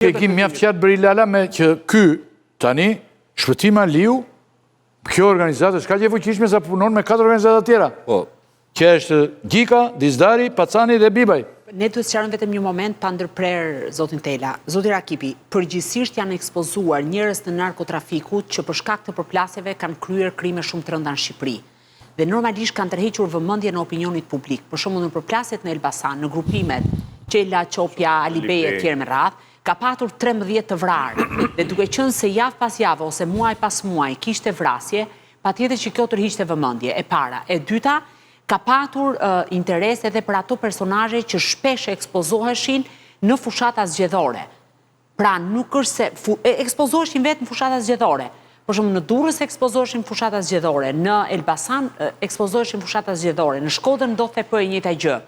E kim mjaft qatë bëri lala me që ky, tani, Shpëtim Aliu, kjo organizatë është ka që fuqishme sa punon me 4 organizatë tjera. Që është Gjika, Dizdari, Pacani dhe Bibaj. Ne duhet sqarojmë vetëm një moment pa ndërprer zotin Tela. Zoti Rakipi, përgjithsisht janë ekspozuar njerëz të narkotrafikut që për shkak të përplasjeve kanë kryer krime shumë të rënda në Shqipëri. Dhe normalisht kanë tërhequr vëmendjen e opinionit publik. Për shembull në përplasjet në Elbasan, në grupimet Qela, Qopja, Alibej e tjerë me radhë, ka patur 13 të vrarë. Dhe duke qenë se javë pas javë ose muaj pas muaj kishte vrasje, patjetër që kjo tërhiqte vëmendje. E para, e dyta, ka patur interes edhe për ato personazhe që shpesh ekspozoheshin në fushata zgjedhore. Pra nuk është se ekspozoheshin vetë në fushata zgjedhore. Për shembull në Durrës ekspozoheshin në fushata zgjedhore, në Elbasan ekspozoheshin në fushata zgjedhore, në Shkodër ndodhte e njëjta gjë.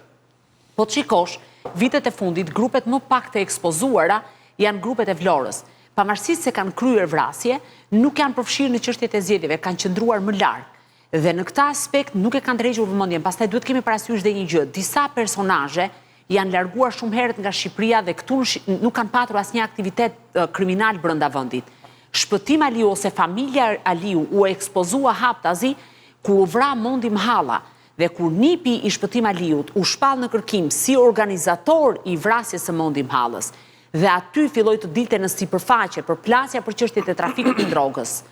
Po të shikosh, vitet e fundit grupet më pak të ekspozuara janë grupet e Vlorës. Pavarësisht se kanë kryer vrasje, nuk janë përfshirë në çështjet e zgjedhjeve, kanë qëndruar më larg. Dhe në këta aspekt nuk e kanë tërhequr vëmendjen. Pastaj duhet kemi parasysh dhe një gjë. Disa personazhe janë larguar shumë herët nga Shqipëria dhe këtu nuk kanë patur asnjë aktivitet kriminal brenda vendit. Shpëtim Aliu ose familja Aliu u ekspozua haptazi kur u vra Mondi Mhalla dhe kur nipi i Shpëtim Aliut u shpall në kërkim si organizator i vrasjes së Mondi Mhallës dhe aty filloi të dilte në sipërfaqe përplasja për çështjet e trafikut të drogës.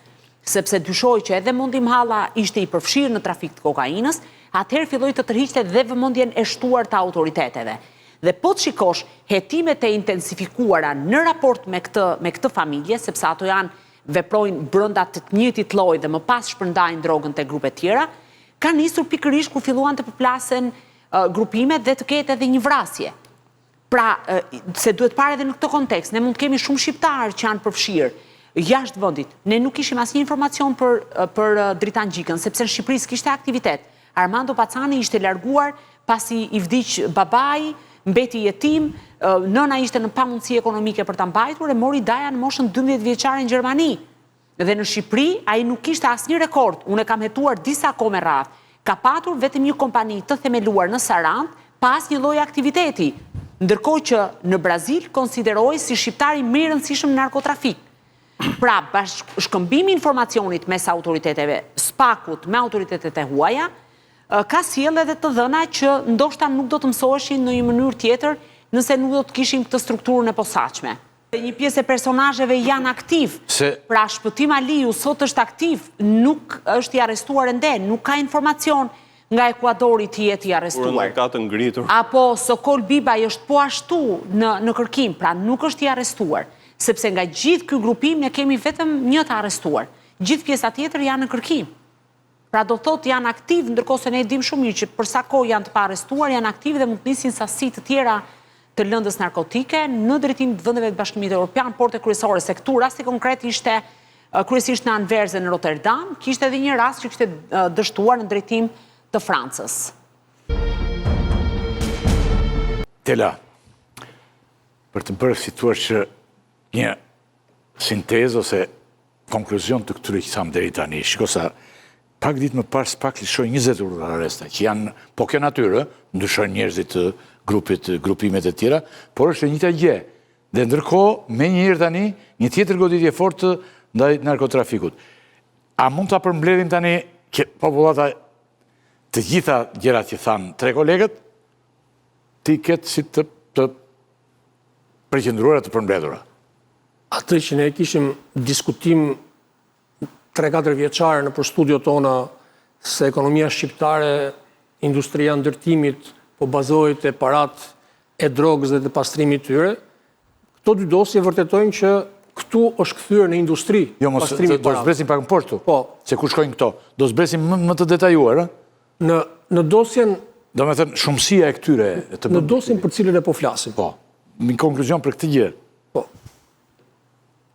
Sepse dyshoj që edhe Mondi Mhalla ishte i përfshirë në trafik të kokainës, atëherë filloi të tërhiqte dhe vëmendjen e shtuar të autoriteteve. Dhe po të shikosh hetimet e intensifikuara në raport me këtë familje, sepse ato veprojnë brenda të njëjtit lloji dhe më pas shpërndajnë drogën te grupe tjera, ka nisur pikërisht ku filluan të përplasen grupimet dhe të ketë edhe një vrasje. Pra, se duhet parë edhe në këtë kontekst, ne mund të kemi shumë shqiptarë që janë përfshirë jashtë vendit. Ne nuk kishim asnjë informacion për Dritan Gjikën, sepse në Shqipëri s'kishte aktivitet. Armando Pacani ishte larguar pasi i vdiq babai, mbeti jetim, nëna ishte në pamundësi ekonomike për ta mbajtur e mori daja në moshën 12 vjeçare në Gjermani. Dhe në Shqipëri ai nuk kishte asnjë rekord. Unë e kam hetuar disa kohë me radhë. Ka patur vetëm një kompani të themeluar në Sarandë pa asnjë lloj aktiviteti. Ndërkohë që në Brazil konsiderohej si shqiptari më i rëndësishëm në narkotrafik. Pra, shkëmbimi informacionit mes autoriteteve, SPAK-ut me autoritetet e huaja, ka sjellë edhe të dhëna që ndoshta nuk do të mësoheshin në një mënyrë tjetër nëse nuk do të kishim këtë strukturën e posaçme. Një pjesë e personazheve janë aktiv. Pra, Shpëtim Aliu sot është aktiv, nuk është i arrestuar ende, nuk ka informacion nga Ekuadori të jetë i arrestuar. Apo Sokol Bibaj është po ashtu në kërkim, pra nuk është i arrestuar. Sepse nga gjithë ky grupim ne kemi vetëm një të arrestuar. Gjithë pjesa tjetër janë në kërkim. Pra do thotë janë aktiv, ndërkohë se ne dim shumë mirë që për sa kohë janë të pa arrestuar, janë aktiv dhe mund të nisin sasi të tjera të lëndës narkotike në drejtim të vendeve të Bashkimit Evropian, porte kryesore, se këtu rasti konkret ishte kryesisht në Anverse në Rotterdam, kishte edhe një rast që kishte dështuar në drejtim të Francës. Tela, për të bërë si thua që një sintezë ose konkluzion të këtyre që thamë deri tani, shiko sa pak ditë më parë s'pak lëshoj 20 urdhra arresta, që janë, po kjo natyrë, ndryshojnë njerëzit të grupimet e tjera, por është e njëjta gjë. Dhe ndërkohë, me njëherë tani, një tjetër goditje fortë ndaj narkotrafikut. A mund ta përmbledhim tani popullata të gjitha gjërat që thanë tre kolegët, ti ketë si të përqendruara të përmbledhura? Atë që ne kishim diskutim 3-4 vjeçare në për studio tona se ekonomia shqiptare, industria ndërtimit po bazohet e parat e drogës dhe të pastrimit tyre, këto dy dosje vërtetojnë që këtu është kthyer në industri. Jo, mos do zbresim pak më poshtë. Po. Se ku shkojnë këto? Do zbresim më të detajuar, ë? Në dosjen do me thënë shumësia e këtyre në dosjen për cilën e po flasim. Po. Në konkluzion për këtë gjë. Po.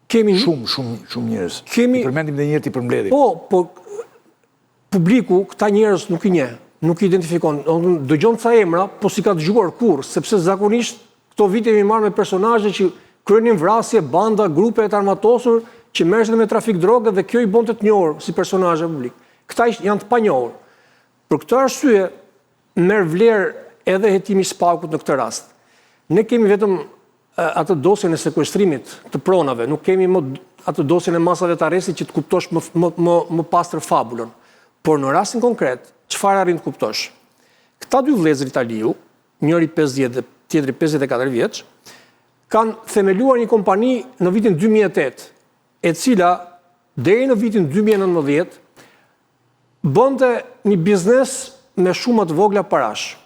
Kemi shumë njerëz. I përmendim dhe njerëz i përmbledhim. Po, publiku këta njerëz nuk i njeh, nuk i identifikon. Dëgjon ca emra, po si ka dëgjuar kurrë, sepse zakonisht këto vite jemi marrë me personazhe që kryenin vrasje, banda, grupe të armatosur që merreshin me trafik droge dhe kjo i bonte të njohur si personazhe publik. Këta janë të panjohur. Për këtë arsye merr vlerë edhe hetimi i SPAK-ut në këtë rast. Ne kemi vetëm atë dosjen e sekuestrimit të pronave, nuk kemi më atë dosjen e masave të arrestit që të kuptosh më pastër fabulën. Por në rastin konkret, çfarë arrin të kuptosh? Këta dy vëllezër italiu, njëri 50 dhe tjetri 54 vjeç, kanë themeluar një kompani në vitin 2008, e cila deri në vitin 2019 bënte një biznes me shumë të vogla parash.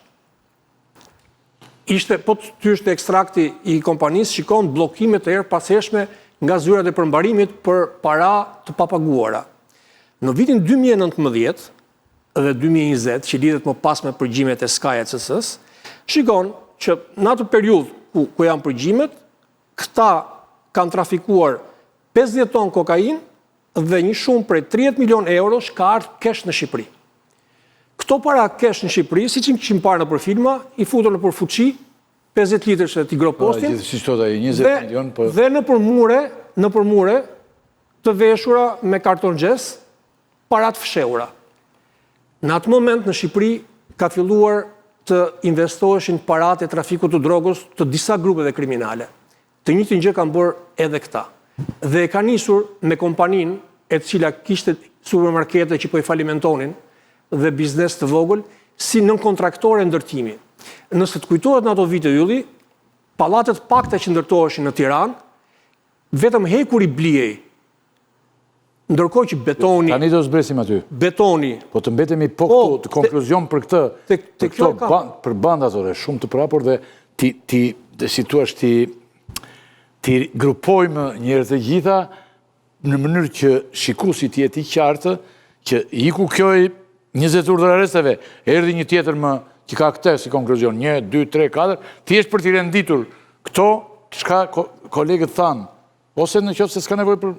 Po të tyshte ekstrakti i kompanisë, shikon bllokimet e erëpashershme nga zyrat e përmbarimit për para të papaguara. Në vitin 2019 dhe 2020, që lidhet më pas me përgjimet e Sky ECS-s, shikon që në atë periudhë ku janë përgjimet, këta kanë trafikuar 50 ton kokainë dhe një shumë prej 30 milion eurosh ka ardhur kesh në Shqipëri. Këto para kesh në Shqipëri, si që më parë në për filma, i futën në për fuqi, 50 litrës e tigropostin, dhe në përmure të veshura me karton gjes, parat fshehura. Në atë moment në Shqipëri ka filluar të investoheshin parat e trafikut të drogës të disa grupeve kriminale. Të njëjtin gjë kanë bërë edhe këta. Dhe e ka nisur me kompaninë e cila kishte supermarkete që po i falimentonin dhe biznes të vogël si nënkontraktore ndërtimi. Nëse të kujtohet në ato vite ylli, pallatet pakta që ndërtoheshin në Tiranë, vetëm hekur i bliej. Ndërkohë që betoni... Tani do zbresim aty. Betoni... Po të mbetemi të konkluzion për këtë, për bandatore, shumë të prapor dhe si tu është ti grupojmë njerëz të gjitha në mënyrë që shikuesi të jetë i qartë që iku kjo 20 urdhër arresteve, erdhi një tjetër më që ka këtë si konkluzion, 1, 2, 3, 4, ti është për t'i renditur këto, çka kolegët thanë, ose në qoftë se s'ka nevojë për...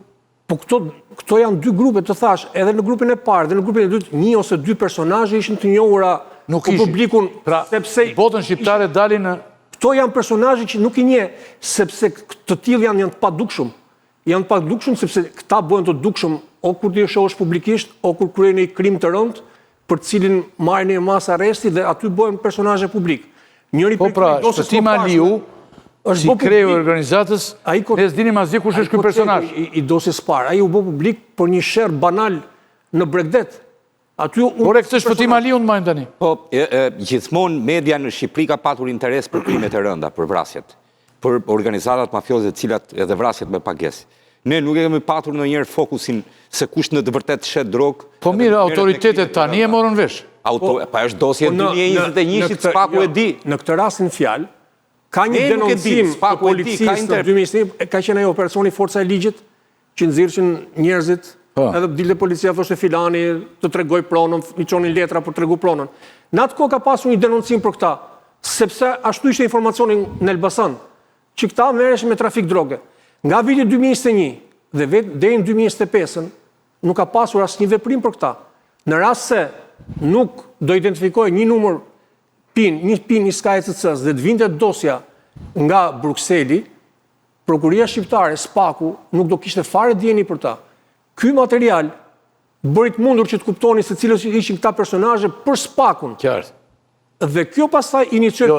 Po këto janë dy grupe, të thash, edhe në grupin e parë dhe në grupin e dytë, një ose dy personazhe ishin të njohura publikun, sepse... Botën shqiptare dalin në... Këto janë personazhe që nuk i njeh, sepse të tillë janë të padukshëm. Janë të padukshëm sepse këta bëhen të dukshëm o kur ti shohësh publikisht, o kur kryen një krim të rëndë, për cilin marrin një masë arresti dhe aty bëhen personazhe publik. Po pra, Shpëtim Aliu, si kreu organizatës, ne s'dinim asgjë kush është ky personazh. I dosjes parë, ai u bë publik për një sherr banal në Bregdet. Por e këtë Shpëtim Aliu në majnë tani. Po, gjithmonë media në Shqipëri ka patur interes për krimet e rënda, për vrasjet, për organizatat mafioze cilat edhe vrasjet me pagesë. Ne nuk e kemi patur ndonjëherë fokusin se kush në të vërtetë shet drogë. Po mirë, autoritetet tani e morën vesh. Pa është dosje 2021 që Spaku e di. Në këtë rastin fjalë, ka një denoncim të policisë në 2021, ka qenë ajo operacioni Forca e Ligjit, që nxirrshin njerëzit, edhe dilte policia thoshte filani të tregoj pronën, i çonin letra për tregu pronën. Në atë kohë ka pasur një denoncim për këta, sepse ashtu ishte informacioni në Elbasan, që këta merreshin me trafik droge. Nga viti 2021 dhe deri në 2025 nuk ka pasur asnjë veprim për këta. Në rast se nuk do identifikojë një numër PIN i Sky ECS dhe të vinte dosja nga Brukseli, Prokuria Shqiptare, Spaku, nuk do kishte fare dieni për ta. Ky material bërit mundur që të kuptoni se cilës ishin këta personazhe për Spakun. Qartë. Dhe kjo pastaj inicioi